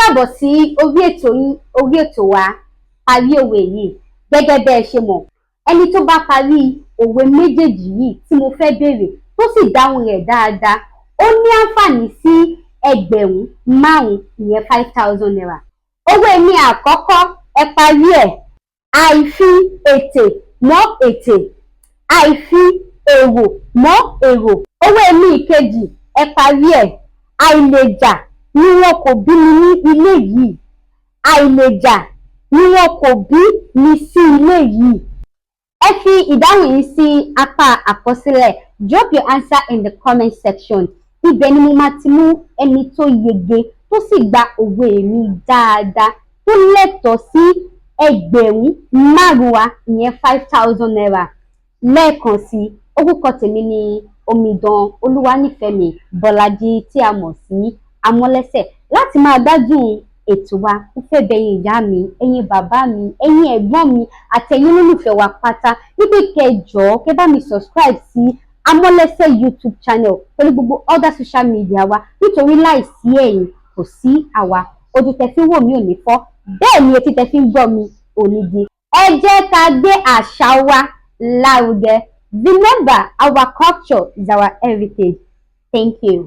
káàbọ̀ sí orí ètò wa parí òwe yìí. Gẹ́gẹ́ bẹ́ ẹ ṣe mọ̀, ẹni tó bá parí òwe méjèèjì yìí tí mo fẹ́ béèrè tó sì dáhùn rẹ̀ dáadáa, ó ní àǹfààní sí ẹgbẹ̀rún márùn-ún, ìyẹn 5,000 naira. Òwe mi àkọ́kọ́, ẹ parí ẹ̀. Àìfi ètè mọ́ ètè, àìfi èrò mọ́ èrò. Òwe mi ìkejì, ẹ parí ẹ̀. Àìlèjà ni wọn kò bí mi ní ilé yìí, àìlèjà ni wọn kò bí mi sí ilé yìí. Ẹ fi ìdáhùn yìí sí apá àkọsílẹ̀. Drop your answer in the comment section. Ibẹ̀ ni mo máa ti mú ẹni tó yege tó sì gba òwe mi dáadáa tó lẹ́tọ̀ọ́ sí ẹgbẹ̀rún márùn-ún wa, ìyẹn 5,000 naira. Lẹ́ẹ̀kan sí, orúkọ tèmi ni Omidan Olúwanífẹ̀mí Bọ́lájí tí a mọ̀ sí Amọ́lẹ́sẹ̀. Láti máa gbádùn ètò wa, mo fẹ́ bẹ̀ yín ìyá mi, ẹ̀yin bàbá mi, ẹ̀yin ẹ̀gbọ́n mi àtẹ̀yin olólùfẹ́ wa pátá wípé kẹ́ jọ̀ọ́ kẹ́ bá mi subscribe sí Amọ́lẹ́sẹ̀ YouTube channel pẹ̀lú gbogbo other social media wa, nítorí láìsí ẹ̀yin kò sí àwa. Ojú tẹ́ fi ń wò mí ò ní fọ́, bẹ́ẹ̀ ni etí tẹ́ fi ń gbọ́ mi ò ní di. Ẹ jẹ́ ká gbé àṣà wa lárugẹ. Remember, our culture is our heritage. Thank you.